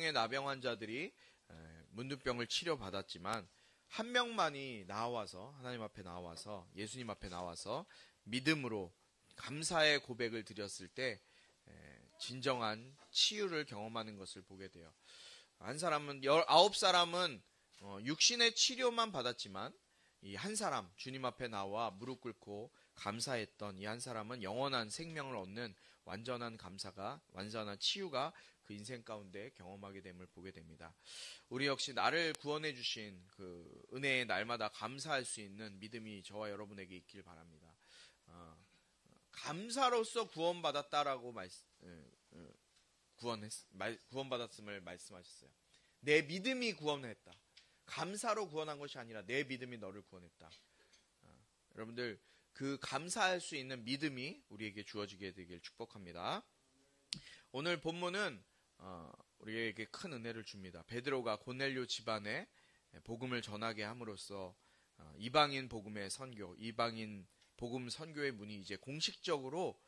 9명의 나병 환자들이 문둥병을 치료받았지만 한 명만이 나와서 하나님 앞에 나와서 예수님 앞에 나와서 믿음으로 감사의 고백을 드렸을 때 진정한 치유를 경험하는 것을 보게 돼요. 한 사람은 19사람은 육신의 치료만 받았지만 이 한 사람 주님 앞에 나와 무릎 꿇고 감사했던 이 한 사람은 영원한 생명을 얻는 완전한 감사가 완전한 치유가 그 인생 가운데 경험하게 됨을 보게 됩니다. 우리 역시 나를 구원해 주신 그 은혜의 날마다 감사할 수 있는 믿음이 저와 여러분에게 있길 바랍니다. 감사로서 구원받았다라고 구원받았음을 말씀하셨어요. 내 믿음이 구원했다. 감사로 구원한 것이 아니라 내 믿음이 너를 구원했다. 여러분들 그 감사할 수 있는 믿음이 우리에게 주어지게 되길 축복합니다. 오늘 본문은 우리에게 큰 은혜를 줍니다. 베드로가 고넬료 집안에 복음을 전하게 함으로써 이방인 복음의 선교, 이방인 복음 선교의 문이 이제 공식적으로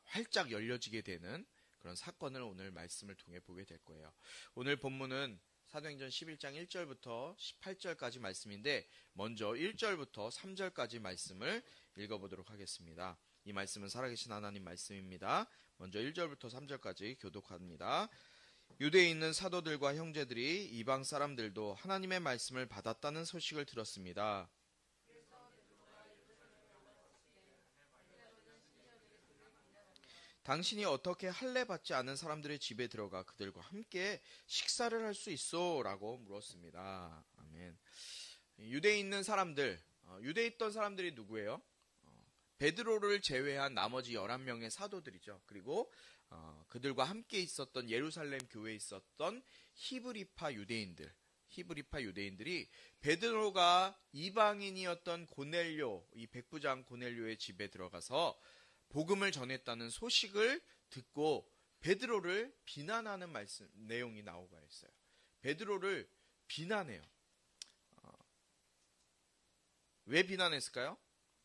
활짝 열려지게 되는 그런 사건을 오늘 말씀을 통해 보게 될 거예요. 오늘 본문은 사도행전 11장 1절부터 18절까지 말씀인데 먼저 1절부터 3절까지 말씀을 읽어보도록 하겠습니다. 이 말씀은 살아계신 하나님 말씀입니다. 먼저 1절부터 3절까지 교독합니다. 유대에 있는 사도들과 형제들이 이방 사람들도 하나님의 말씀을 받았다는 소식을 들었습니다. 당신이 어떻게 할례 받지 않은 사람들의 집에 들어가 그들과 함께 식사를 할 수 있어? 라고 물었습니다. 아멘. 유대에 있는 사람들, 유대에 있던 사람들이 누구예요? 베드로를 제외한 나머지 11명의 사도들이죠. 그리고 그들과 함께 있었던 예루살렘 교회에 있었던 히브리파 유대인들이 베드로가 이방인이었던 고넬료, 이 백부장 고넬료의 집에 들어가서 복음을 전했다는 소식을 듣고 베드로를 비난하는 내용이 나오고 있어요. 베드로를 비난해요. 왜 비난했을까요?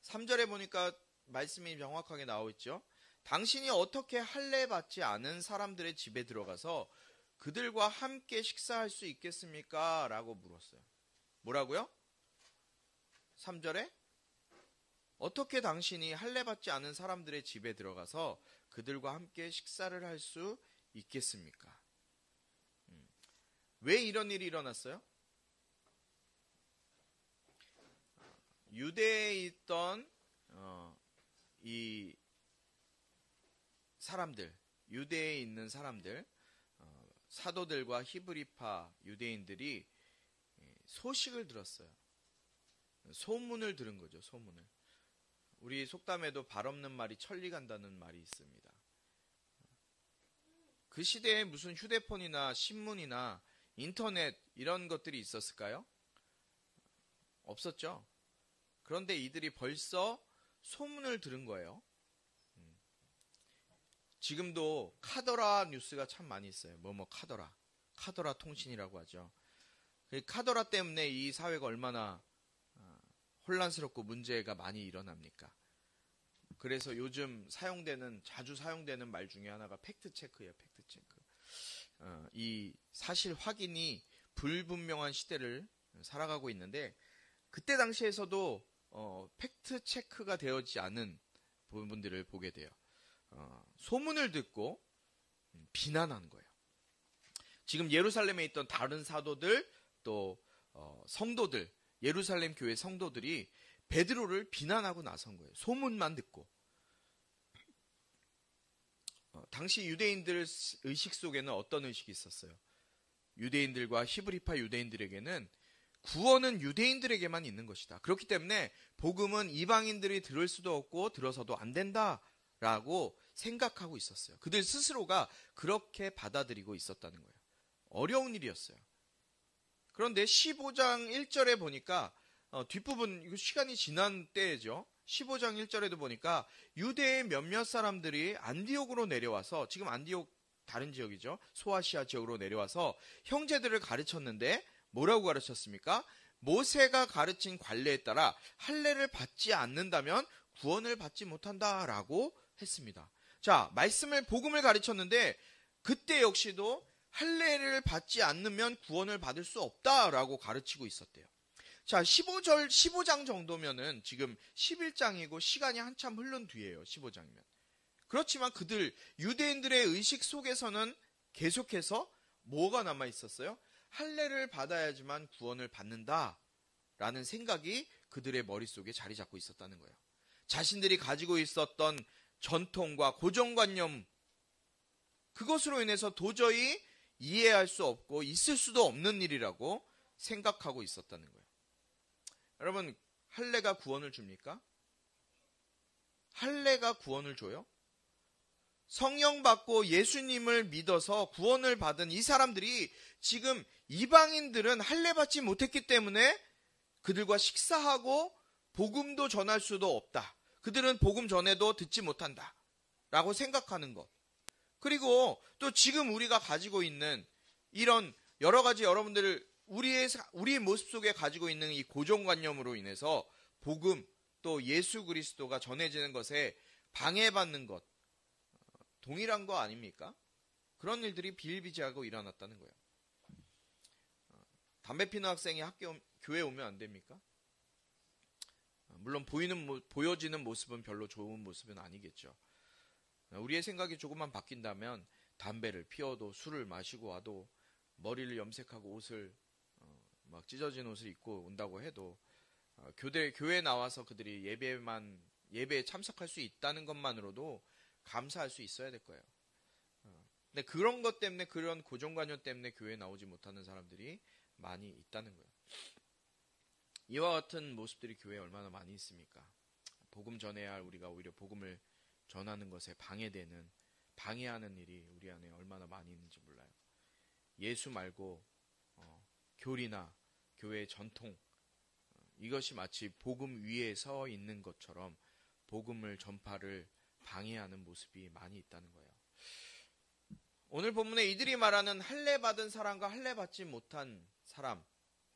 3절에 보니까 말씀이 정확하게 나와 있죠. 당신이 어떻게 할례 받지 않은 사람들의 집에 들어가서 그들과 함께 식사할 수 있겠습니까? 라고 물었어요. 뭐라고요? 3절에 어떻게 당신이 할례 받지 않은 사람들의 집에 들어가서 그들과 함께 식사를 할 수 있겠습니까? 왜 이런 일이 일어났어요? 유대에 있던 이 사람들, 유대에 있는 사람들, 사도들과 히브리파 유대인들이 소식을 들었어요. 소문을 들은 거죠, 소문을. 우리 속담에도 발 없는 말이 천리 간다는 말이 있습니다. 그 시대에 무슨 휴대폰이나 신문이나 인터넷 이런 것들이 있었을까요? 없었죠. 그런데 이들이 벌써 소문을 들은 거예요. 지금도 카더라 뉴스가 참 많이 있어요. 카더라 통신이라고 하죠. 카더라 때문에 이 사회가 얼마나 혼란스럽고 문제가 많이 일어납니까? 그래서 요즘 자주 사용되는 말 중에 하나가 팩트체크예요. 팩트체크. 이 사실 확인이 불분명한 시대를 살아가고 있는데 그때 당시에서도 팩트체크가 되어지지 않은 부분들을 보게 돼요. 소문을 듣고 비난한 거예요. 지금 예루살렘에 있던 다른 사도들 또 성도들 예루살렘 교회 성도들이 베드로를 비난하고 나선 거예요. 소문만 듣고. 당시 유대인들 의식 속에는 어떤 의식이 있었어요? 유대인들과 히브리파 유대인들에게는 구원은 유대인들에게만 있는 것이다. 그렇기 때문에 복음은 이방인들이 들을 수도 없고 들어서도 안 된다라고 생각하고 있었어요. 그들 스스로가 그렇게 받아들이고 있었다는 거예요. 어려운 일이었어요. 그런데 15장 1절에 보니까 뒷부분 이거 시간이 지난 때죠. 15장 1절에도 보니까 유대의 몇몇 사람들이 안디옥으로 내려와서 지금 안디옥 다른 지역이죠. 소아시아 지역으로 내려와서 형제들을 가르쳤는데 뭐라고 가르쳤습니까? 모세가 가르친 관례에 따라 할례를 받지 않는다면 구원을 받지 못한다라고 했습니다. 자, 복음을 가르쳤는데 그때 역시도 할례를 받지 않으면 구원을 받을 수 없다라고 가르치고 있었대요. 자, 15장 정도면은 지금 11장이고 시간이 한참 흐른 뒤에요. 15장이면. 그렇지만 유대인들의 의식 속에서는 계속해서 뭐가 남아 있었어요? 할례를 받아야지만 구원을 받는다라는 생각이 그들의 머릿속에 자리 잡고 있었다는 거예요. 자신들이 가지고 있었던 전통과 고정관념, 그것으로 인해서 도저히 이해할 수 없고 있을 수도 없는 일이라고 생각하고 있었다는 거예요. 여러분, 할례가 구원을 줍니까? 할례가 구원을 줘요? 성령 받고 예수님을 믿어서 구원을 받은 이 사람들이 지금 이방인들은 할례 받지 못했기 때문에 그들과 식사하고 복음도 전할 수도 없다. 그들은 복음 전해도 듣지 못한다. 라고 생각하는 것. 그리고 또 지금 우리가 가지고 있는 이런 여러 가지 여러분들 우리의 모습 속에 가지고 있는 이 고정관념으로 인해서 복음 또 예수 그리스도가 전해지는 것에 방해받는 것. 동일한 거 아닙니까? 그런 일들이 비일비재하고 일어났다는 거예요. 담배 피는 학생이 교회에 오면 안 됩니까? 물론 보여지는 모습은 별로 좋은 모습은 아니겠죠. 우리의 생각이 조금만 바뀐다면 담배를 피워도 술을 마시고 와도 머리를 염색하고 옷을 막 찢어진 옷을 입고 온다고 해도 교회에 나와서 그들이 예배에 참석할 수 있다는 것만으로도 감사할 수 있어야 될 거예요. 근데 그런 것 때문에 그런 고정관념 때문에 교회에 나오지 못하는 사람들이 많이 있다는 거예요. 이와 같은 모습들이 교회에 얼마나 많이 있습니까? 복음 전해야 할 우리가 오히려 복음을 전하는 것에 방해하는 일이 우리 안에 얼마나 많이 있는지 몰라요. 예수 말고 교리나 교회의 전통, 이것이 마치 복음 위에 서 있는 것처럼 복음을 전파를 방해하는 모습이 많이 있다는 거예요. 오늘 본문에 이들이 말하는 할례 받은 사람과 할례 받지 못한 사람,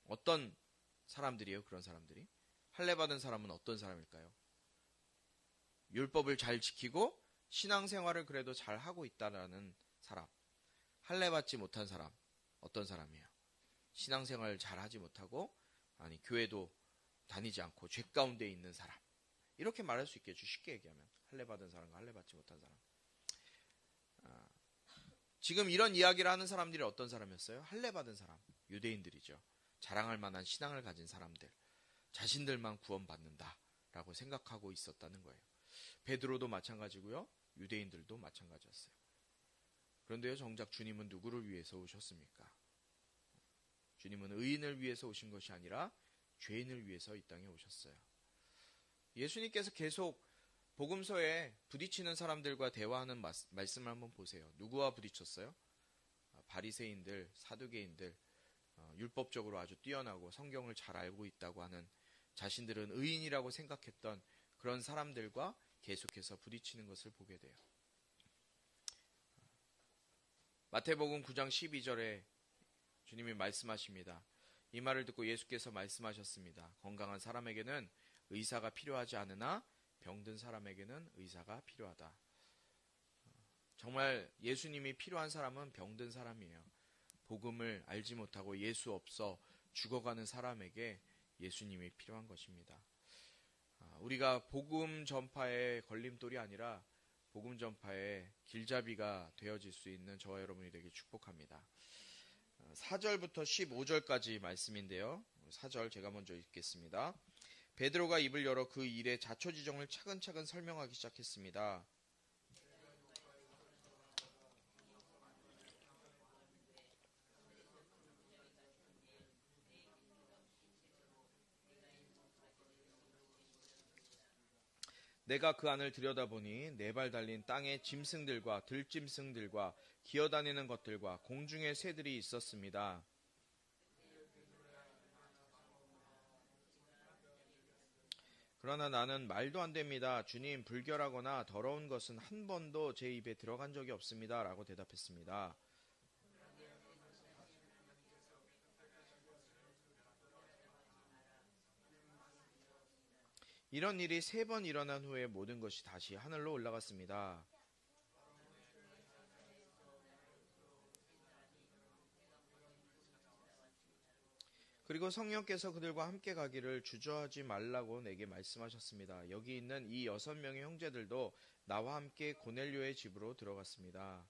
어떤 사람들이에요? 그런 사람들이? 할례 받은 사람은 어떤 사람일까요? 율법을 잘 지키고 신앙생활을 그래도 잘 하고 있다라는 사람. 할례 받지 못한 사람, 어떤 사람이에요? 신앙생활을 잘 하지 못하고 교회도 다니지 않고 죄 가운데 있는 사람. 이렇게 말할 수 있겠죠. 쉽게 얘기하면. 할례 받은 사람과 할례 받지 못한 사람. 지금 이런 이야기를 하는 사람들이 어떤 사람이었어요? 할례 받은 사람. 유대인들이죠. 자랑할 만한 신앙을 가진 사람들. 자신들만 구원받는다라고 생각하고 있었다는 거예요. 베드로도 마찬가지고요. 유대인들도 마찬가지였어요. 그런데요, 정작 주님은 누구를 위해서 오셨습니까? 주님은 의인을 위해서 오신 것이 아니라 죄인을 위해서 이 땅에 오셨어요. 예수님께서 계속 복음서에 부딪히는 사람들과 대화하는 말씀을 한번 보세요. 누구와 부딪혔어요? 바리새인들, 사두개인들, 율법적으로 아주 뛰어나고 성경을 잘 알고 있다고 하는 자신들은 의인이라고 생각했던 그런 사람들과 계속해서 부딪히는 것을 보게 돼요. 마태복음 9장 12절에 주님이 말씀하십니다. 이 말을 듣고 예수께서 말씀하셨습니다. 건강한 사람에게는 의사가 필요하지 않으나 병든 사람에게는 의사가 필요하다. 정말 예수님이 필요한 사람은 병든 사람이에요. 복음을 알지 못하고 예수 없어 죽어가는 사람에게 예수님이 필요한 것입니다. 우리가 복음 전파의 걸림돌이 아니라 복음 전파의 길잡이가 되어질 수 있는 저와 여러분이 되길 축복합니다. 4절부터 15절까지 말씀인데요. 4절 제가 먼저 읽겠습니다. 베드로가 입을 열어 그 일의 자초지종을 차근차근 설명하기 시작했습니다. 내가 그 안을 들여다보니 네 발 달린 땅의 짐승들과 들짐승들과 기어다니는 것들과 공중의 새들이 있었습니다. 그러나 나는 말도 안 됩니다. 주님, 불결하거나 더러운 것은 한 번도 제 입에 들어간 적이 없습니다. 라고 대답했습니다. 이런 일이 3번 일어난 후에 모든 것이 다시 하늘로 올라갔습니다. 그리고 성령께서 그들과 함께 가기를 주저하지 말라고 내게 말씀하셨습니다. 여기 있는 이 6명의 형제들도 나와 함께 고넬료의 집으로 들어갔습니다.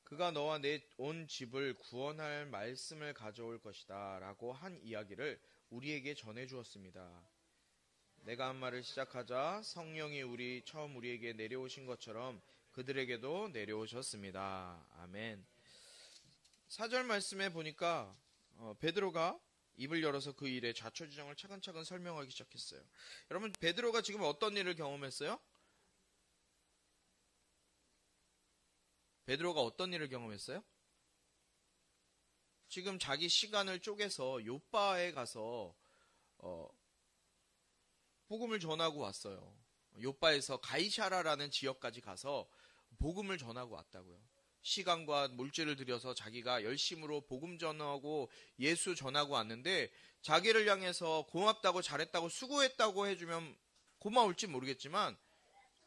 그가 너와 내 온 집을 구원할 말씀을 가져올 것이다 라고 한 이야기를 우리에게 전해주었습니다. 내가 한 말을 시작하자 성령이 처음 우리에게 내려오신 것처럼 그들에게도 내려오셨습니다. 아멘. 4절 말씀에 보니까 베드로가 입을 열어서 그 일의 자초지종을 차근차근 설명하기 시작했어요. 여러분, 베드로가 지금 어떤 일을 경험했어요? 베드로가 어떤 일을 경험했어요? 지금 자기 시간을 쪼개서 요빠에 가서 복음을 전하고 왔어요. 요빠에서 가이사라라는 지역까지 가서 복음을 전하고 왔다고요. 시간과 물질을 들여서 자기가 열심으로 복음 전하고 예수 전하고 왔는데 자기를 향해서 고맙다고 잘했다고 수고했다고 해주면 고마울지 모르겠지만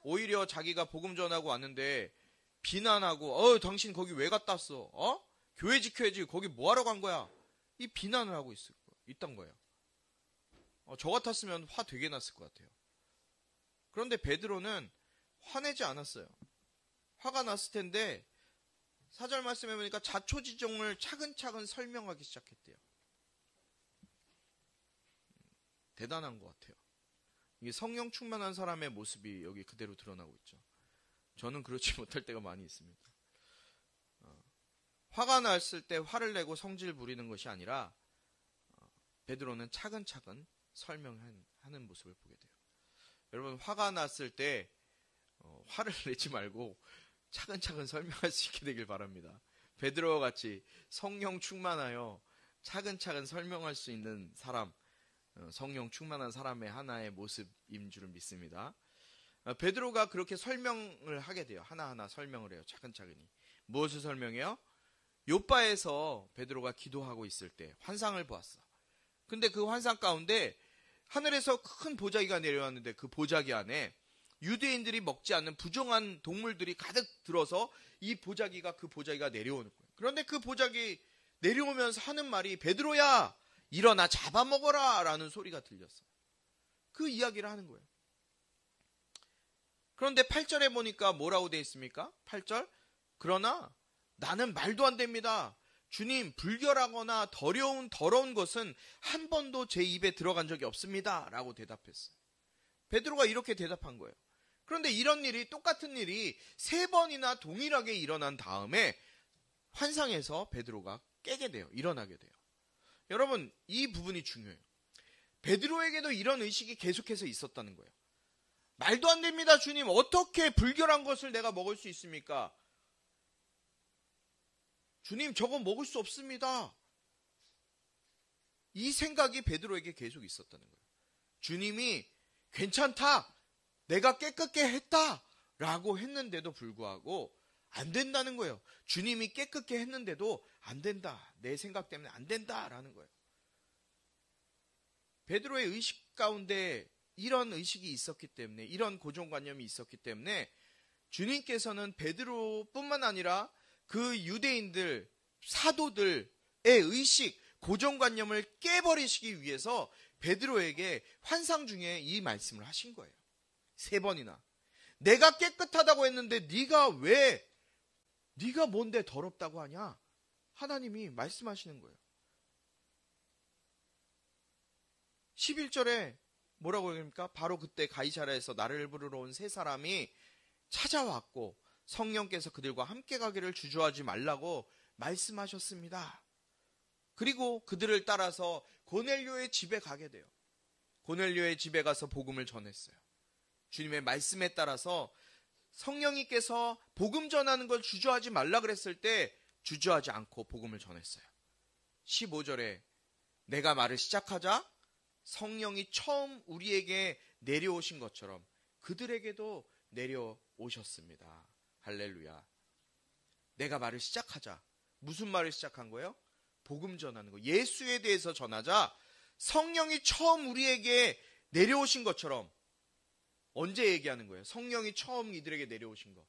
오히려 자기가 복음 전하고 왔는데 비난하고 당신 거기 왜 갔다 왔어? 교회 지켜야지. 거기 뭐하러 간 거야? 이 비난을 하고 있던 거예요. 저 같았으면 화 되게 났을 것 같아요. 그런데 베드로는 화내지 않았어요. 화가 났을 텐데 4절 말씀해 보니까 자초지종을 차근차근 설명하기 시작했대요. 대단한 것 같아요. 이게 성령 충만한 사람의 모습이 여기 그대로 드러나고 있죠. 저는 그렇지 못할 때가 많이 있습니다. 화가 났을 때 화를 내고 성질 부리는 것이 아니라 베드로는 차근차근 설명하는 모습을 보게 돼요. 여러분, 화가 났을 때 화를 내지 말고 차근차근 설명할 수 있게 되길 바랍니다. 베드로와 같이 성령 충만하여 차근차근 설명할 수 있는 사람, 성령 충만한 사람의 하나의 모습인 줄을 믿습니다. 베드로가 그렇게 설명을 하게 돼요. 하나하나 설명을 해요. 차근차근히. 무엇을 설명해요? 요빠에서 베드로가 기도하고 있을 때 환상을 보았어. 근데 그 환상 가운데 하늘에서 큰 보자기가 내려왔는데 그 보자기 안에 유대인들이 먹지 않는 부정한 동물들이 가득 들어서 그 보자기가 내려오는 거예요. 그런데 그 보자기 내려오면서 하는 말이 베드로야 일어나 잡아먹어라 라는 소리가 들렸어요. 그 이야기를 하는 거예요. 그런데 8절에 보니까 뭐라고 되어 있습니까? 8절 그러나 나는 말도 안 됩니다. 주님, 불결하거나 더러운 것은 한 번도 제 입에 들어간 적이 없습니다 라고 대답했어요. 베드로가 이렇게 대답한 거예요. 그런데 똑같은 일이 3번이나 동일하게 일어난 다음에 환상에서 베드로가 깨게 돼요. 일어나게 돼요. 여러분, 이 부분이 중요해요. 베드로에게도 이런 의식이 계속해서 있었다는 거예요. 말도 안 됩니다, 주님. 어떻게 불결한 것을 내가 먹을 수 있습니까? 주님, 저거 먹을 수 없습니다. 이 생각이 베드로에게 계속 있었다는 거예요. 주님이 괜찮다. 내가 깨끗게 했다. 라고 했는데도 불구하고 안 된다는 거예요. 주님이 깨끗게 했는데도 안 된다. 내 생각 때문에 안 된다라는 거예요. 베드로의 의식 가운데 이런 의식이 있었기 때문에, 이런 고정관념이 있었기 때문에 주님께서는 베드로뿐만 아니라 그 유대인들, 사도들의 의식, 고정관념을 깨버리시기 위해서 베드로에게 환상 중에 이 말씀을 하신 거예요. 3번이나. 내가 깨끗하다고 했는데 네가 뭔데 더럽다고 하냐? 하나님이 말씀하시는 거예요. 11절에 뭐라고 합니까? 바로 그때 가이사랴에서 나를 부르러 온 3사람이 찾아왔고 성령께서 그들과 함께 가기를 주저하지 말라고 말씀하셨습니다. 그리고 그들을 따라서 고넬료의 집에 가게 돼요. 고넬료의 집에 가서 복음을 전했어요. 주님의 말씀에 따라서 성령님께서 복음 전하는 걸 주저하지 말라 그랬을 때 주저하지 않고 복음을 전했어요. 15절에 내가 말을 시작하자 성령이 처음 우리에게 내려오신 것처럼 그들에게도 내려오셨습니다. 할렐루야. 내가 말을 시작하자. 무슨 말을 시작한 거예요? 복음 전하는 거. 예수에 대해서 전하자 성령이 처음 우리에게 내려오신 것처럼. 언제 얘기하는 거예요? 성령이 처음 이들에게 내려오신 거.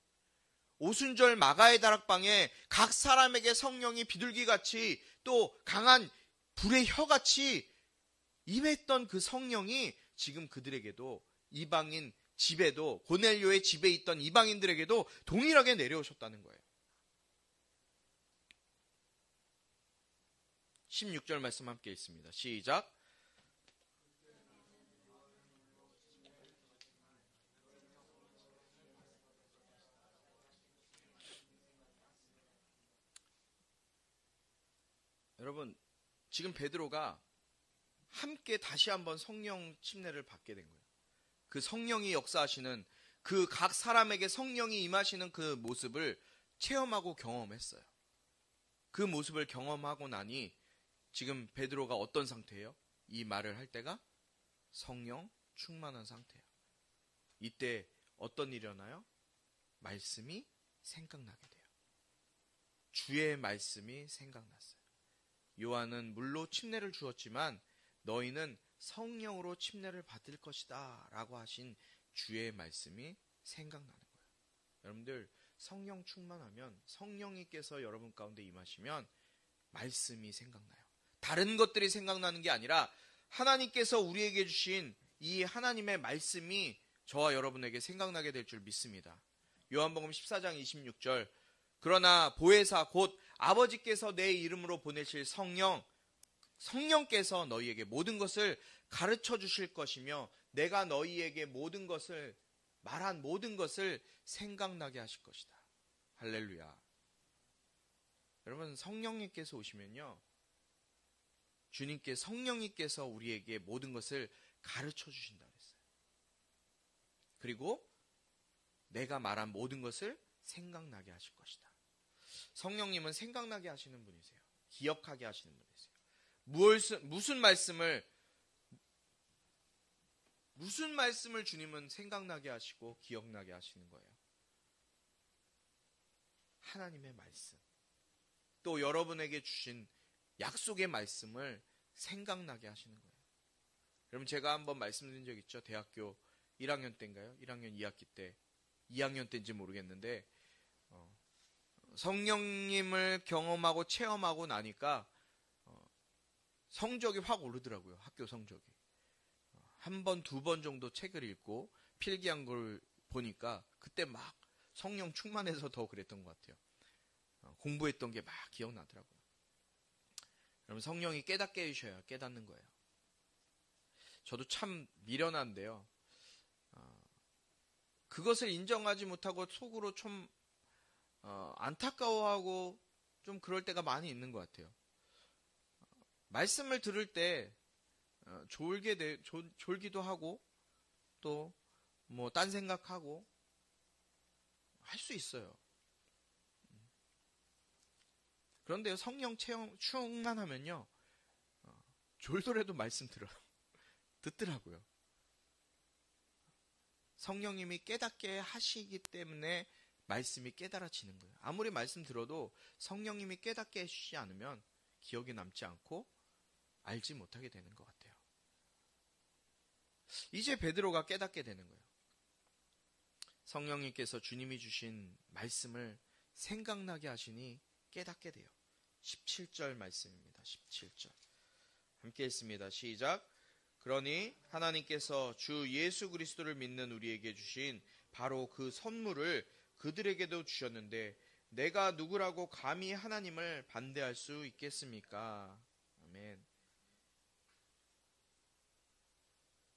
오순절 마가의 다락방에 각 사람에게 성령이 비둘기같이 또 강한 불의 혀같이 임했던 그 성령이 지금 그들에게도 이방인 집에도 고넬료의 집에 있던 이방인들에게도 동일하게 내려오셨다는 거예요. 16절 말씀 함께 읽습니다. 시작. 여러분, 지금 베드로가 함께 다시 한번 성령 침례를 받게 된 거예요. 그 성령이 역사하시는 그 각 사람에게 성령이 임하시는 그 모습을 체험하고 경험했어요. 그 모습을 경험하고 나니 지금 베드로가 어떤 상태예요? 이 말을 할 때가 성령 충만한 상태예요. 이때 어떤 일이 일어나요? 말씀이 생각나게 돼요. 주의 말씀이 생각났어요. 요한은 물로 침례를 주었지만 너희는 성령으로 침례를 받을 것이다 라고 하신 주의 말씀이 생각나는 거예요. 여러분들, 성령 충만하면 성령님께서 여러분 가운데 임하시면 말씀이 생각나요. 다른 것들이 생각나는 게 아니라 하나님께서 우리에게 주신 이 하나님의 말씀이 저와 여러분에게 생각나게 될 줄 믿습니다. 요한복음 14장 26절, 그러나 보혜사 곧 아버지께서 내 이름으로 보내실 성령께서 너희에게 모든 것을 가르쳐 주실 것이며 내가 너희에게 모든 것을 말한 모든 것을 생각나게 하실 것이다. 할렐루야. 여러분, 성령님께서 오시면요, 주님께 성령님께서 우리에게 모든 것을 가르쳐 주신다 그랬어요. 그리고 내가 말한 모든 것을 생각나게 하실 것이다. 성령님은 생각나게 하시는 분이세요. 기억하게 하시는 분이세요. 무슨 말씀을 주님은 생각나게 하시고 기억나게 하시는 거예요? 하나님의 말씀. 또 여러분에게 주신 약속의 말씀을 생각나게 하시는 거예요. 여러분, 제가 한번 말씀드린 적 있죠? 대학교 1학년 때인가요? 1학년 2학기 때. 2학년 때인지 모르겠는데 성령님을 경험하고 체험하고 나니까 성적이 확 오르더라고요. 학교 성적이. 한 번, 두 번 정도 책을 읽고 필기한 걸 보니까 그때 막 성령 충만해서 더 그랬던 것 같아요. 공부했던 게 막 기억나더라고요. 여러분, 성령이 깨닫게 해주셔야 깨닫는 거예요. 저도 참 미련한데요. 그것을 인정하지 못하고 속으로 좀 안타까워하고 좀 그럴 때가 많이 있는 것 같아요. 말씀을 들을 때 졸기도 하고 또 뭐 딴 생각하고 할 수 있어요. 그런데 성령 체험 충만하면요, 졸더라도 말씀 듣더라고요. 성령님이 깨닫게 하시기 때문에 말씀이 깨달아지는 거예요. 아무리 말씀 들어도 성령님이 깨닫게 해주시지 않으면 기억에 남지 않고 알지 못하게 되는 것 같아요. 이제 베드로가 깨닫게 되는 거예요. 성령님께서 주님이 주신 말씀을 생각나게 하시니 깨닫게 돼요. 17절 말씀입니다. 17절. 함께 읽습니다. 시작. 그러니 하나님께서 주 예수 그리스도를 믿는 우리에게 주신 바로 그 선물을 그들에게도 주셨는데 내가 누구라고 감히 하나님을 반대할 수 있겠습니까? 아멘.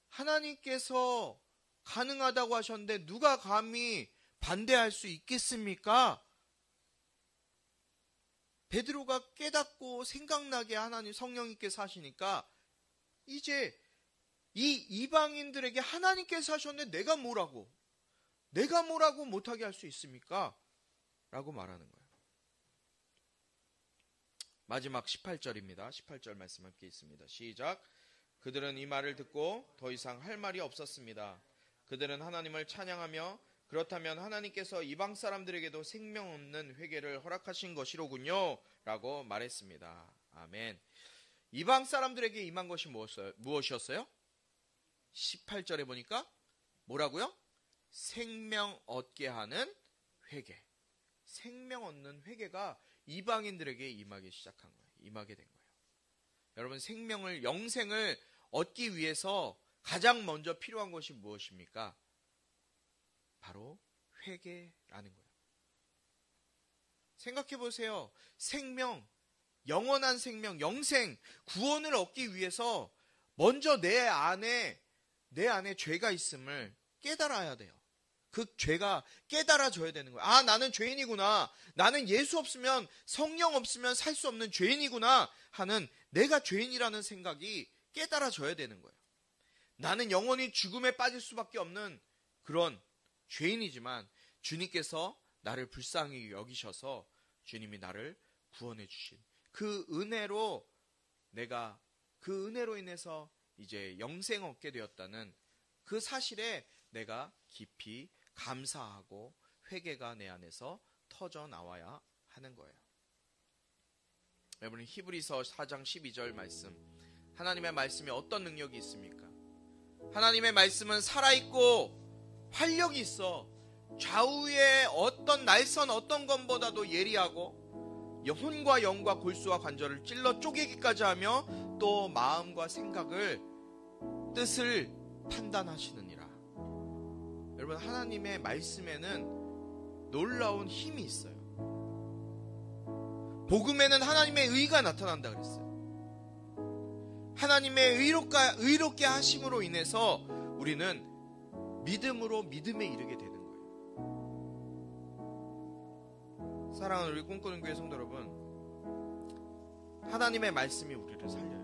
하나님께서 가능하다고 하셨는데 누가 감히 반대할 수 있겠습니까? 베드로가 깨닫고 생각나게 하나님 성령님께서 하시니까 이제 이 이방인들에게 하나님께서 하셨는데 내가 뭐라고 못하게 할 수 있습니까? 라고 말하는 거예요. 마지막 18절입니다. 18절 말씀 함께 있습니다. 시작. 그들은 이 말을 듣고 더 이상 할 말이 없었습니다. 그들은 하나님을 찬양하며 그렇다면 하나님께서 이방 사람들에게도 생명 없는 회개를 허락하신 것이로군요 라고 말했습니다. 아멘. 이방 사람들에게 임한 것이 무엇이었어요? 18절에 보니까 뭐라고요? 생명 얻게 하는 회개. 생명 얻는 회개가 이방인들에게 임하게 된 거예요. 여러분, 생명을, 영생을 얻기 위해서 가장 먼저 필요한 것이 무엇입니까? 바로 회개라는 거예요. 생각해 보세요. 생명, 영원한 생명, 영생, 구원을 얻기 위해서 먼저 내 안에 죄가 있음을 깨달아야 돼요. 그 죄가 깨달아져야 되는 거예요. 아, 나는 죄인이구나. 나는 예수 없으면, 성령 없으면 살 수 없는 죄인이구나 하는, 내가 죄인이라는 생각이 깨달아져야 되는 거예요. 나는 영원히 죽음에 빠질 수밖에 없는 그런 죄인이지만 주님께서 나를 불쌍히 여기셔서 주님이 나를 구원해 주신 그 은혜로, 내가 그 은혜로 인해서 이제 영생 얻게 되었다는 그 사실에 내가 깊이 감사하고 회개가 내 안에서 터져 나와야 하는 거예요. 여러분, 히브리서 4장 12절 말씀, 하나님의 말씀에 어떤 능력이 있습니까? 하나님의 말씀은 살아있고 활력이 있어 좌우의 어떤 날선 어떤 것보다도 예리하고 혼과 영과 골수와 관절을 찔러 쪼개기까지 하며 또 마음과 생각을, 뜻을 판단하시느니라. 여러분, 하나님의 말씀에는 놀라운 힘이 있어요. 복음에는 하나님의 의가 나타난다 그랬어요. 하나님의 의롭게 하심으로 인해서 우리는 믿음으로 믿음에 이르게 되는 거예요. 사랑하는 우리 꿈꾸는 교회 성도 여러분, 하나님의 말씀이 우리를 살려요.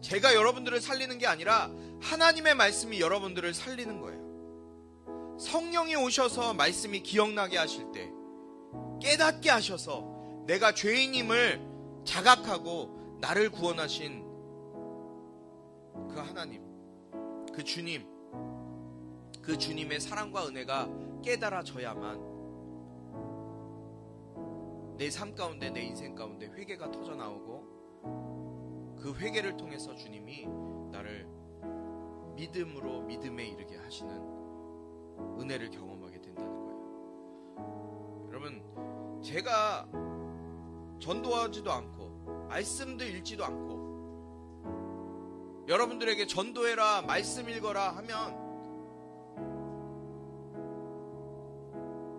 제가 여러분들을 살리는 게 아니라 하나님의 말씀이 여러분들을 살리는 거예요. 성령이 오셔서 말씀이 기억나게 하실 때, 깨닫게 하셔서 내가 죄인임을 자각하고 나를 구원하신 그 하나님, 그 주님, 그 주님의 사랑과 은혜가 깨달아져야만 내 삶 가운데, 내 인생 가운데 회개가 터져 나오고, 그 회개를 통해서 주님이 나를 믿음으로 믿음에 이르게 하시는 은혜를 경험하게 된다는 거예요. 여러분, 제가 전도하지도 않고 말씀도 읽지도 않고 여러분들에게 전도해라, 말씀 읽어라 하면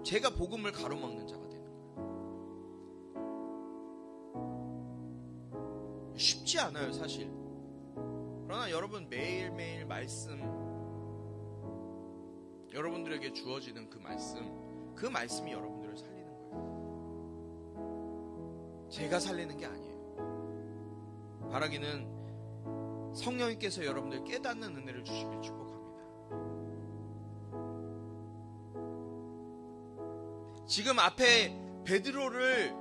제가 복음을 가로막는 자가 되는 거예요. 쉽지 않아요, 사실. 그러나 여러분, 매일매일 말씀, 여러분들에게 주어지는 그 말씀이 여러분들을 살리는 거예요. 제가 살리는 게 아니에요. 바라기는 성령님께서 여러분들 깨닫는 은혜를 주시길 축복합니다. 지금 앞에 베드로를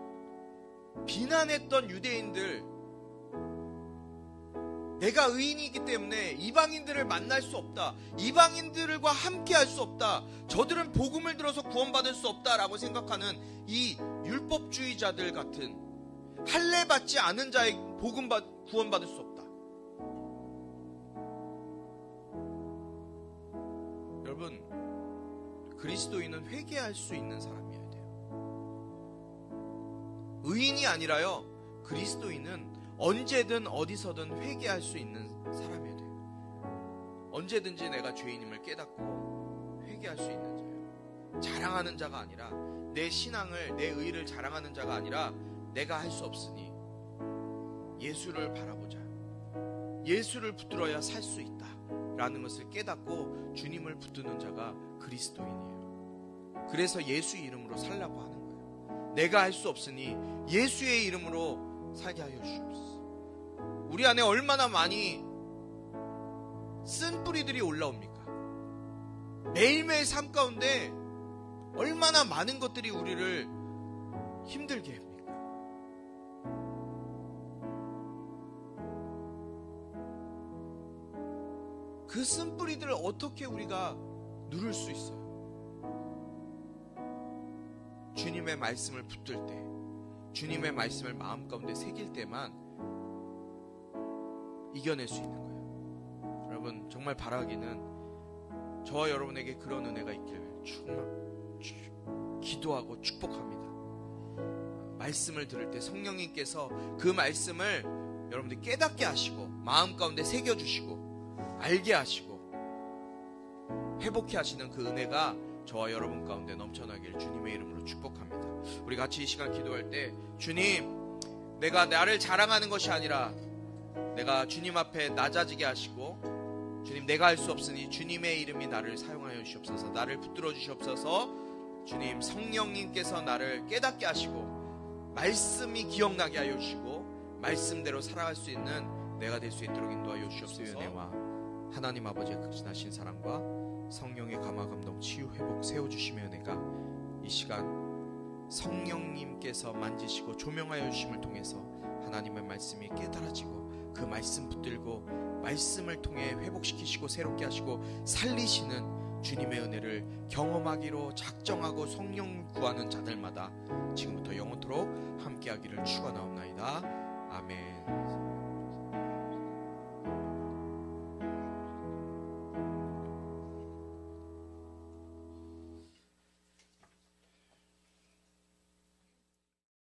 비난했던 유대인들, 내가 의인이기 때문에 이방인들을 만날 수 없다, 이방인들과 함께 할 수 없다, 저들은 복음을 들어서 구원받을 수 없다라고 생각하는 이 율법주의자들 같은, 할례 받지 않은 자의 구원받을 수 없다. 여러분, 그리스도인은 회개할 수 있는 사람이어야 돼요. 의인이 아니라요, 그리스도인은 언제든 어디서든 회개할 수 있는 사람이어야 돼요. 언제든지 내가 죄인임을 깨닫고 회개할 수 있는 자예요. 자랑하는 자가 아니라, 내 신앙을, 내 의를 자랑하는 자가 아니라, 내가 할 수 없으니 예수를 바라보자, 예수를 붙들어야 살 수 있다 라는 것을 깨닫고 주님을 붙드는 자가 그리스도인이에요. 그래서 예수 이름으로 살라고 하는 거예요. 내가 할 수 없으니 예수의 이름으로 살게 하여 주옵소서. 우리 안에 얼마나 많이 쓴 뿌리들이 올라옵니까? 매일매일 삶 가운데 얼마나 많은 것들이 우리를 힘들게 합니까? 그 쓴 뿌리들을 어떻게 우리가 누를 수 있어요? 주님의 말씀을 붙들 때, 주님의 말씀을 마음 가운데 새길 때만 이겨낼 수 있는 거예요. 여러분, 정말 바라기는 저와 여러분에게 그런 은혜가 있기를 기도하고 축복합니다. 말씀을 들을 때 성령님께서 그 말씀을 여러분들 깨닫게 하시고 마음 가운데 새겨주시고 알게 하시고 회복해 하시는 그 은혜가 저와 여러분 가운데 넘쳐나길 주님의 이름으로 축복합니다. 우리 같이 이 시간 기도할 때 주님, 내가 나를 자랑하는 것이 아니라 내가 주님 앞에 낮아지게 하시고, 주님, 내가 할 수 없으니 주님의 이름이 나를 사용하여 주시옵소서. 나를 붙들어 주시옵소서. 주님, 성령님께서 나를 깨닫게 하시고 말씀이 기억나게 하여 주시고 말씀대로 살아갈 수 있는 내가 될 수 있도록 인도하여 주시옵소서. 은혜와 하나님 아버지의 극진하신 사랑과 성령의 감화 감동 치유 회복 세워주심의 은혜가 이 시간 성령님께서 만지시고 조명하여 주심을 통해서 하나님의 말씀이 깨달아지고 그 말씀 붙들고 말씀을 통해 회복시키시고 새롭게 하시고 살리시는 주님의 은혜를 경험하기로 작정하고 성령 구하는 자들마다 지금부터 영원토록 함께하기를 축원하옵나이다. 아멘.